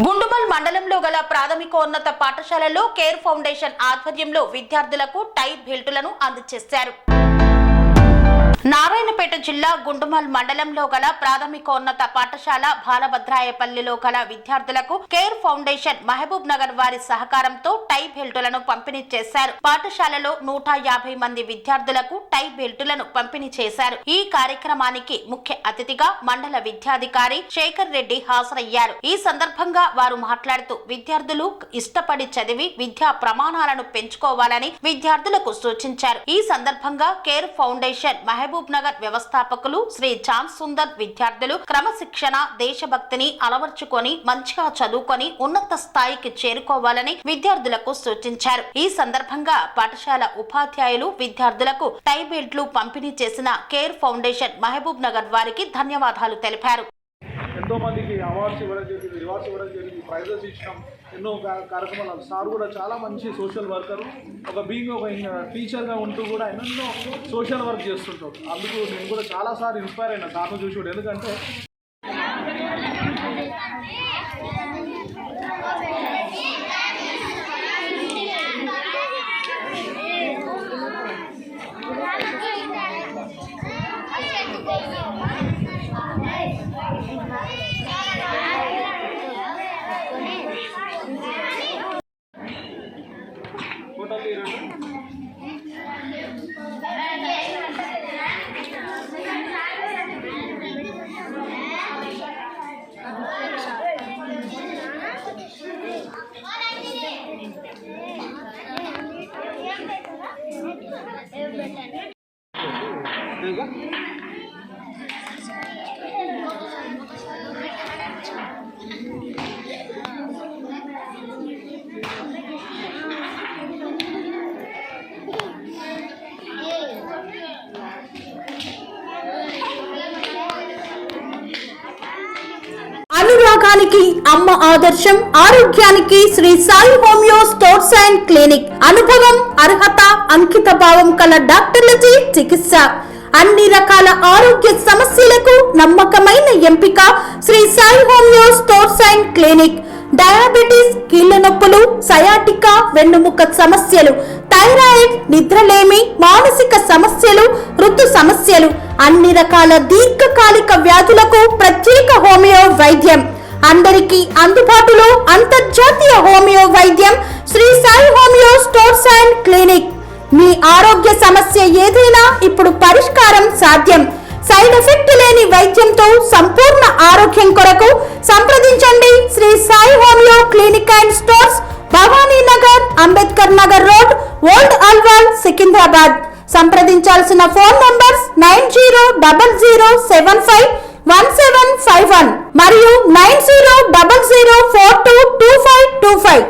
గుండుమల్ మండలంలో గల ప్రాథమికోన్నత పాఠశాలలో కేర్ ఫౌండేషన్ ఆధ్వర్యంలో విద్యార్థులకు టై బెల్టులను అందజేశారు. నారాయణపేట జిల్లా గుండుమల్ మండలంలో గల ప్రాథమికోన్నత పాఠశాల బాలభద్రాయపల్లిలో గల విద్యార్థులకు కేర్ ఫౌండేషన్ మహబూబ్ నగర్ వారి సహకారంతో టై బెల్టులను పంపిణీ చేశారు. పాఠశాలలో 150 మంది విద్యార్థులకు టై బెల్టులను పంపిణీ చేశారు. ఈ కార్యక్రమానికి ముఖ్య అతిథిగా మండల విద్యాధికారి శేఖర్ రెడ్డి హాజరయ్యారు. ఈ సందర్భంగా వారు మాట్లాడుతూ విద్యార్థులు ఇష్టపడి చదివి విద్యా ప్రమాణాలను పెంచుకోవాలని విద్యార్థులకు సూచించారు. ఈ సందర్భంగా కేర్ ఫౌండేషన్ మహబూబ్ నగర్ వ్యవస్థాపకులు శ్రీ చాంద్ సుందర్ విద్యార్థులు క్రమశిక్షణ దేశభక్తిని అలవర్చుకొని మంచిగా చదువుకొని ఉన్నత స్థాయికి చేరుకోవాలని విద్యార్థులకు సూచించారు. ఈ సందర్భంగా పాఠశాల ఉపాధ్యాయులు విద్యార్థులకు టై బెల్ట్లు పంపిణీ చేసిన కేర్ ఫౌండేషన్ మహబూబ్ నగర్ వారికి ధన్యవాదాలు తెలిపారు. ఎంతో మందికి అవార్డ్స్ ఇవ్వడం జరిగింది, రివార్డ్స్ ఇవ్వడం జరిగింది, ప్రైజెస్ ఇచ్చినాం. ఎన్నో కార్యక్రమాలు. సార్ కూడా చాలా మంచి సోషల్ వర్కరు. ఒక టీచర్గా ఉంటూ కూడా ఎన్నెన్నో సోషల్ వర్క్ చేస్తుంటారు. అందుకు నేను కూడా చాలాసార్లు ఇన్స్పైర్ అయినా సార్ను చూసి కూడా. ఎందుకంటే అనురాగానికి అమ్మ ఆదర్శం, ఆరోగ్యానికి Shri Sai homeo stores and clinic. అనుభవం, అర్హత, అంకిత భావం కల డాక్టర్లచే చికిత్స. అన్ని రకాల ఆరోగ్య సమస్యలకు నమ్మకమైన ఎంపిక Shri Sai homeo stores and clinic. Diabetes, కీళ్ల నొప్పులు, సయాటికా, వెన్నుముక సమస్యలు, థైరాయిడ్, నిద్రలేమి, మానసిక సమస్యలు, ఋతు సమస్యలు, అన్ని రకాల దీర్ఘకాలిక వ్యాధులకు ప్రత్యేక హోమియో వైద్యం. అందరికీ అందుబాటులో అంతర్జాతీయ హోమియో వైద్యం Shri Sai homeo stores and clinic. మీ ఆరోగ్య సమస్య ఏదైనా ఇప్పుడు పరిష్కారం సాధ్యం. సైడ్ ఎఫెక్ట్ లేని వైద్యంతో సంపూర్ణ ఆరోగ్యం కొరకు సంప్రదించండి Shri Sai homeo clinic and stores, Bhavani Nagar, Ambedkar Nagar road, old Alwal, Secunderabad. సంప్రదించాల్సిన ఫోన్ నంబర్స్ 9000751751 మరియు 9000422525.